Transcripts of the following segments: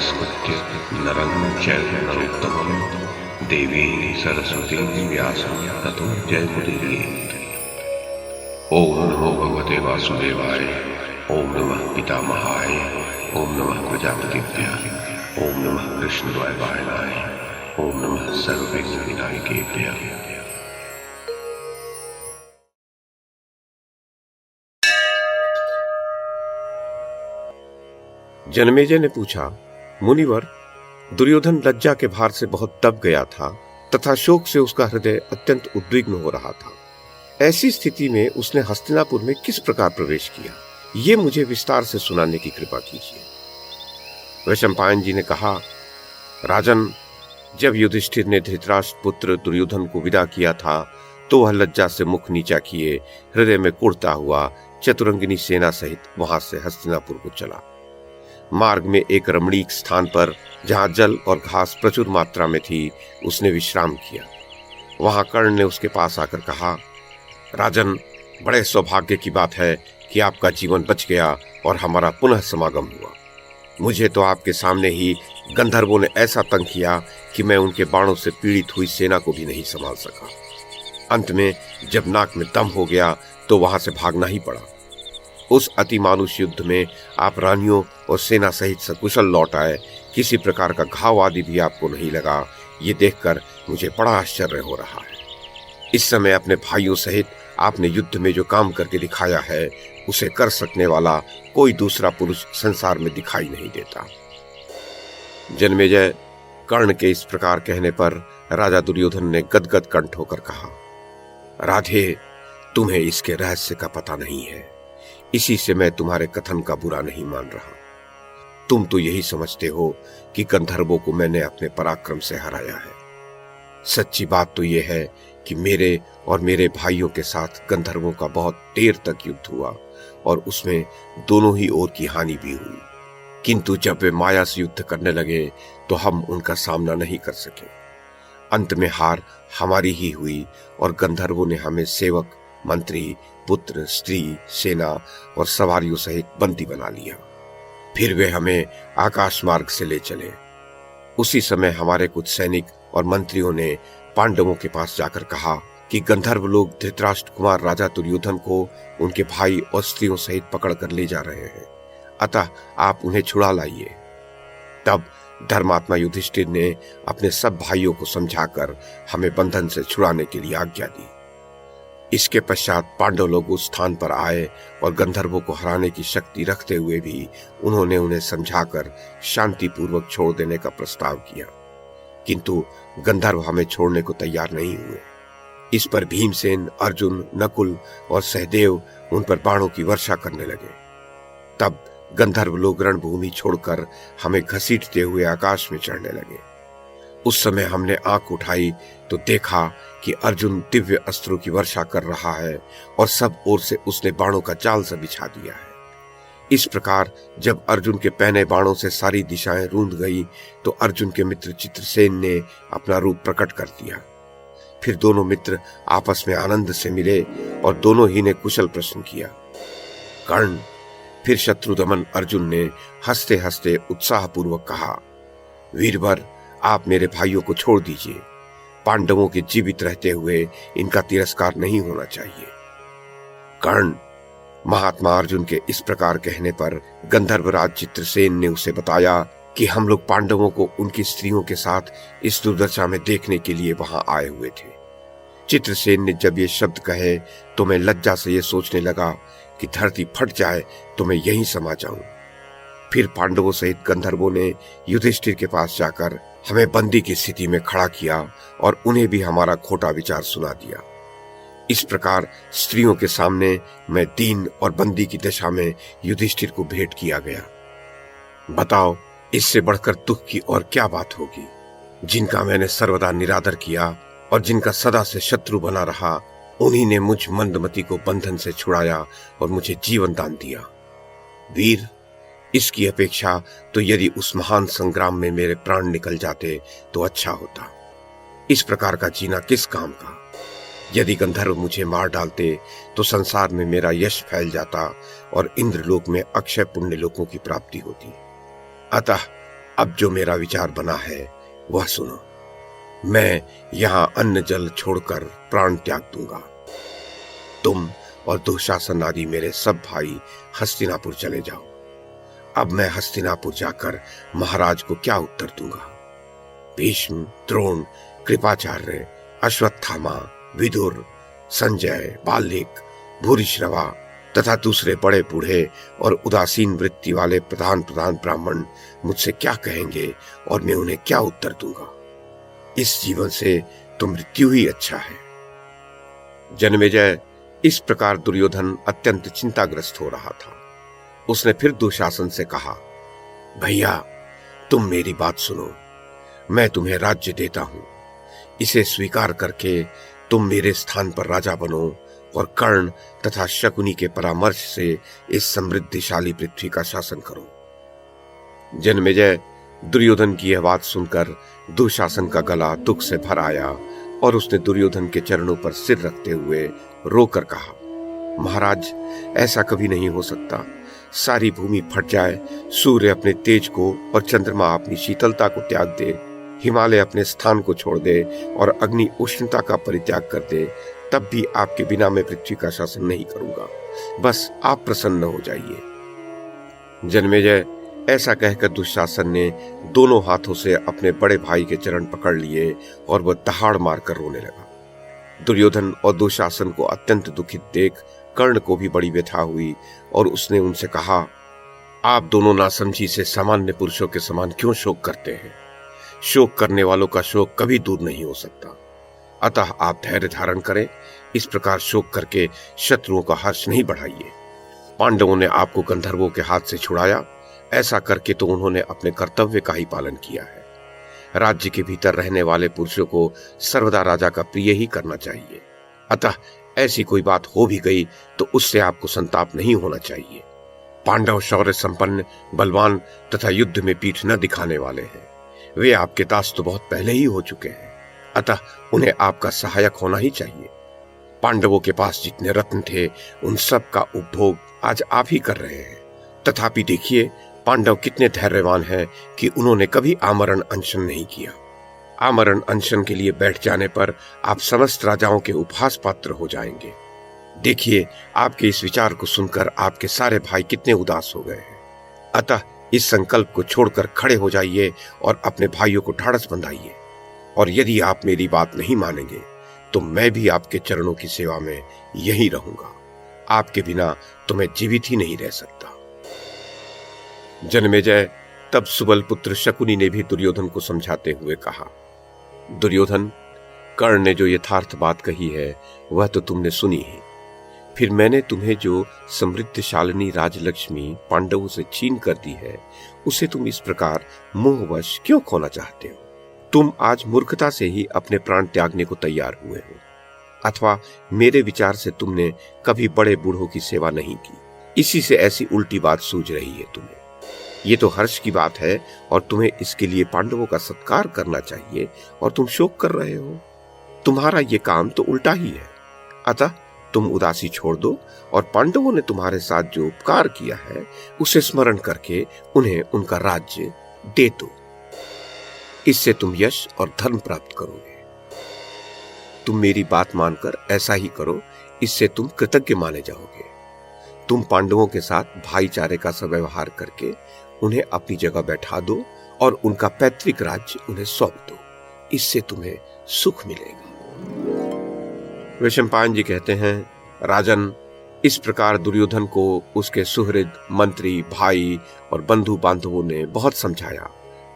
नमस्कृत्य नरं चैव नरोत्तमं देवीं सरस्वतीं व्यासं ततो जयमुदीरयेत्। ओम नमो भगवते वासुदेवाय, ओम नमः पितामहाय, ओम नमः प्रजापतिभ्यः, ओम नमः कृष्णद्वैपायनाय, ओम नमः सर्वविघ्नविनायकेभ्यः। जनमेजय ने पूछा, मुनिवर, दुर्योधन लज्जा के भार से बहुत दब गया था तथा शोक से उसका हृदय अत्यंत उद्विग्न हो रहा था। ऐसी स्थिति में उसने हस्तिनापुर में किस प्रकार प्रवेश किया, ये मुझे विस्तार से सुनाने की कृपा कीजिए। वैशंपायन जी ने कहा, राजन, जब युधिष्ठिर ने धृतराष्ट्र पुत्र दुर्योधन को विदा किया था तो वह लज्जा से मुख नीचा किए हृदय में कुढ़ता हुआ चतुरंगिनी सेना सहित वहां से हस्तिनापुर को चला। मार्ग में एक रमणीक स्थान पर, जहां जल और घास प्रचुर मात्रा में थी, उसने विश्राम किया। वहां कर्ण ने उसके पास आकर कहा, राजन, बड़े सौभाग्य की बात है कि आपका जीवन बच गया और हमारा पुनः समागम हुआ। मुझे तो आपके सामने ही गंधर्वों ने ऐसा तंग किया कि मैं उनके बाणों से पीड़ित हुई सेना को भी नहीं संभाल सका। अंत में जब नाक में दम हो गया तो वहां से भागना ही पड़ा। उस अतिमानुष युद्ध में आप रानियों और सेना सहित सकुशल लौट आए, किसी प्रकार का घाव आदि भी आपको नहीं लगा। ये देखकर मुझे बड़ा आश्चर्य हो रहा है। इस समय अपने भाइयों सहित आपने युद्ध में जो काम करके दिखाया है, उसे कर सकने वाला कोई दूसरा पुरुष संसार में दिखाई नहीं देता। जनमेजय, कर्ण के इस प्रकार कहने पर राजा दुर्योधन ने गदगद कंठ होकर कहा, राधे, तुम्हें इसके रहस्य का पता नहीं है, इसी से मैं तुम्हारे कथन का बुरा नहीं मान रहा। तुम तो यही समझते हो कि गंधर्वों को मैंने अपने पराक्रम से हराया है। सच्ची बात तो यह है कि मेरे और मेरे भाइयों के साथ गंधर्वों का बहुत देर तक युद्ध हुआ और उसमें दोनों ही ओर की हानि भी हुई। किंतु जब वे माया से युद्ध करने लगे तो हम उनका सामना नहीं कर सके। अंत में हार हमारी ही हुई और गंधर्वों ने हमें सेवक, मंत्री, पुत्र, स्त्री, सेना और सवारियों सहित बंदी बना लिया। फिर वे हमें आकाश मार्ग से ले चले। उसी समय हमारे कुछ सैनिक और मंत्रियों ने पांडवों के पास जाकर कहा कि गंधर्व लोग धृतराष्ट्र कुमार राजा दुर्योधन को उनके भाई और स्त्रियों सहित पकड़ कर ले जा रहे हैं, अतः आप उन्हें छुड़ा लाइए। तब धर्मात्मा युधिष्ठिर ने अपने सब भाइयों को समझाकर हमें बंधन से छुड़ाने के लिए आज्ञा दी। इसके पश्चात पांडव लोग उस स्थान पर आए और गंधर्वों को हराने की शक्ति रखते हुए भी उन्होंने उन्हें समझाकर शांतिपूर्वक छोड़ देने का प्रस्ताव किया, किंतु गंधर्व हमें छोड़ने को तैयार नहीं हुए। इस पर भीमसेन, अर्जुन, नकुल और सहदेव उन पर बाणों की वर्षा करने लगे। तब गंधर्व लोग रणभूमि छोड़कर हमें घसीटते हुए आकाश में चढ़ने लगे। उस समय हमने आंख उठाई तो देखा कि अर्जुन दिव्य अस्त्रों की वर्षा कर रहा है और सब ओर से उसने बाणों का जाल सा बिछा दिया है। इस प्रकार जब अर्जुन के पहने बाणों से सारी दिशाएं रूंध गई तो अर्जुन के मित्र चित्रसेन ने अपना रूप प्रकट कर दिया। फिर दोनों मित्र आपस में आनंद से मिले और दोनों ही ने कुशल प्रश्न किया। कर्ण, फिर शत्रुदमन अर्जुन ने हंसते हंसते उत्साहपूर्वक कहा, वीरवर, आप मेरे भाइयों को छोड़ दीजिए। पांडवों के जीवित रहते हुए इनका तिरस्कार नहीं होना चाहिए। कर्ण, महात्मा अर्जुन के इस प्रकार कहने पर गंधर्वराज चित्रसेन ने उसे बताया कि हम लोग पांडवों को उनकी स्त्रियों के साथ इस दुर्दशा में देखने के लिए वहां आए हुए थे। चित्रसेन ने जब ये शब्द कहे तो मैं लज्जा से ये सोचने लगा कि धरती फट जाए तो मैं यहीं समा जाऊं। फिर पांडवों सहित गंधर्वों ने युधिष्ठिर के पास जाकर हमें बंदी की स्थिति में खड़ा किया और उन्हें भी हमारा खोटा विचार सुना दिया। इस प्रकार स्त्रियों के सामने मैं दीन और बंदी की दशा में युधिष्ठिर को भेंट किया गया। बताओ, इससे बढ़कर दुख की और क्या बात होगी। जिनका मैंने सर्वदा निरादर किया और जिनका सदा से शत्रु बना रहा, उन्हीं ने मुझ मंदमती को बंधन से छुड़ाया और मुझे जीवन दान दिया। वीर, इसकी अपेक्षा तो यदि उस महान संग्राम में मेरे प्राण निकल जाते तो अच्छा होता। इस प्रकार का जीना किस काम का। यदि गंधर्व मुझे मार डालते तो संसार में मेरा यश फैल जाता और इंद्रलोक में अक्षय पुण्य लोकों की प्राप्ति होती। अतः अब जो मेरा विचार बना है वह सुनो। मैं यहां अन्न जल छोड़कर प्राण त्याग दूंगा। तुम और दुशासन आदि मेरे सब भाई हस्तिनापुर चले जाओ। अब मैं हस्तिनापुर जाकर महाराज को क्या उत्तर दूंगा? भीष्म, द्रोण, कृपाचार्य, अश्वत्थामा, विदुर, संजय, बाल्लिक, भूरिश्रवा तथा दूसरे बड़े बूढ़े और उदासीन वृत्ति वाले प्रधान ब्राह्मण मुझसे क्या कहेंगे और मैं उन्हें क्या उत्तर दूंगा? इस जीवन से तो मृत्यु ही अच्छा है। जन्मेजय, इस प्रकार दुर्योधन अत्यंत चिंताग्रस्त हो रहा था। उसने फिर दुशासन से कहा, भैया तुम मेरी बात सुनो। मैं तुम्हें राज्य देता हूं। इसे स्वीकार करके तुम मेरे स्थान पर राजा बनो और कर्ण तथा शकुनी के परामर्श से इस समृद्धिशाली पृथ्वी का शासन करो। जन्मेजय, दुर्योधन की यह बात सुनकर दुशासन का गला दुख से भर आया और उसने दुर्योधन के चरणों पर सिर रखते हुए रोकर कहा, महाराज ऐसा कभी नहीं हो सकता। सारी भूमि फट जाए, सूर्य अपने तेज को और चंद्रमा अपनी शीतलता को त्याग दे, हिमालय अपने स्थान को छोड़ दे और अग्नि उष्णता का परित्याग कर दे, तब भी आपके बिना मैं पृथ्वी का शासन नहीं करूंगा। बस आप प्रसन्न हो जाइए। जन्मेजय, ऐसा कहकर दुशासन ने दोनों हाथों से अपने बड़े भाई के चरण पकड़ लिए और वह दहाड़ मारकर रोने लगा। दुर्योधन और दुशासन को अत्यंत दुखित देख कर्ण को भी बड़ी व्यथा हुई और उसने उनसे कहा, आप दोनों नासमझी से सामान्य पुरुषों के समान क्यों शोक करते हैं? शोक करने वालों का शोक कभी दूर नहीं हो सकता। अतः आप धैर्य धारण करें। इस प्रकार शोक करके शत्रुओं का हर्ष नहीं बढ़ाइए। पांडवों ने आपको गंधर्वों के हाथ से छुड़ाया। ऐसा करके तो उन्होंने अपने कर्तव्य का ही पालन किया है। राज्य के भीतर रहने वाले पुरुषों को सर्वदा राजा का प्रिय ही करना चाहिए। अतः ऐसी कोई बात हो भी गई तो उससे आपको संताप नहीं होना चाहिए। पांडव शौर्य संपन्न, बलवान तथा युद्ध में पीठ न दिखाने वाले हैं। वे आपके दास तो बहुत पहले ही हो चुके हैं। अतः उन्हें आपका सहायक होना ही चाहिए। पांडवों के पास जितने रत्न थे उन सब का उपभोग आज आप ही कर रहे हैं। तथापि देखिए पांडव कितने धैर्यवान हैं कि उन्होंने कभी आमरण अनशन नहीं किया। आमरण अनशन के लिए बैठ जाने पर आप समस्त राजाओं के उपहास पात्र हो जाएंगे। देखिए आपके इस विचार को सुनकर आपके सारे भाई कितने उदास हो गए हैं। अतः इस संकल्प को छोड़कर खड़े हो जाइए और अपने भाइयों को ढाढ़स बंधाइए। और यदि आप मेरी बात नहीं मानेंगे तो मैं भी आपके चरणों की सेवा में यही रहूंगा। आपके बिना तो मैं जीवित ही नहीं रह सकता। जन्मेजय, तब सुबल पुत्र शकुनी ने भी दुर्योधन को समझाते हुए कहा, दुर्योधन, कर्ण ने जो यथार्थ बात कही है वह तो तुमने सुनी ही। फिर मैंने तुम्हें जो समृद्धशालिनी राजलक्ष्मी पांडवों से छीन कर दी है उसे तुम इस प्रकार मोहवश क्यों खोना चाहते हो? तुम आज मूर्खता से ही अपने प्राण त्यागने को तैयार हुए हो, अथवा मेरे विचार से तुमने कभी बड़े बूढ़ों की सेवा नहीं की, इसी से ऐसी उल्टी बात सूझ रही है तुम्हें। ये तो हर्ष की बात है और तुम्हें इसके लिए पांडवों का सत्कार करना चाहिए और तुम शोक कर रहे हो। तुम्हारा ये काम तो उल्टा ही है। अतः तुम उदासी छोड़ दो और पांडवों ने तुम्हारे साथ जो उपकार किया है उसे स्मरण करके उन्हें उनका राज्य दे दो। इससे तुम यश और धर्म प्राप्त करोगे। तुम मेरी बात मानकर ऐसा ही करो, इससे तुम कृतज्ञ माने जाओगे। तुम पांडवों के साथ भाईचारे का सव्यवहार करके उन्हें अपनी जगह बैठा दो और उनका पैतृक राज्य उन्हें सौंप दो। इससे तुम्हें सुख मिलेगा। वैशंपायन जी कहते हैं, राजन, इस प्रकार दुर्योधन को उसके सुहृद, मंत्री, भाई और बंधु बांधवों ने बहुत समझाया,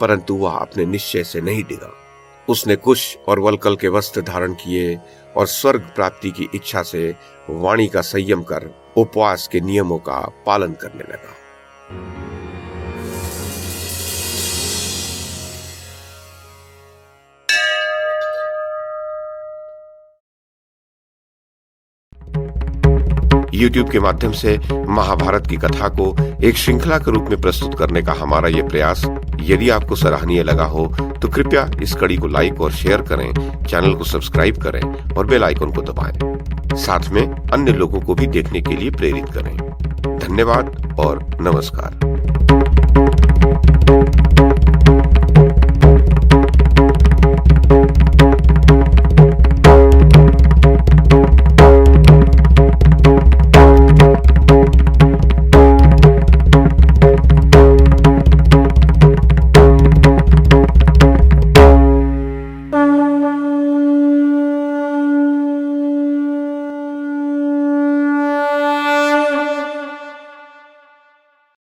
परंतु वह अपने निश्चय से नहीं डिगा। उसने कुश और वल्कल के वस्त्र धारण किए और स्वर्ग प्राप्ति की इच्छा से वाणी का संयम कर उपवास के नियमों का पालन करने लगा। YouTube के माध्यम से महाभारत की कथा को एक श्रृंखला के रूप में प्रस्तुत करने का हमारा ये प्रयास यदि आपको सराहनीय लगा हो तो कृपया इस कड़ी को लाइक और शेयर करें, चैनल को सब्सक्राइब करें और बेल आइकन को दबाएं। साथ में अन्य लोगों को भी देखने के लिए प्रेरित करें। धन्यवाद और नमस्कार।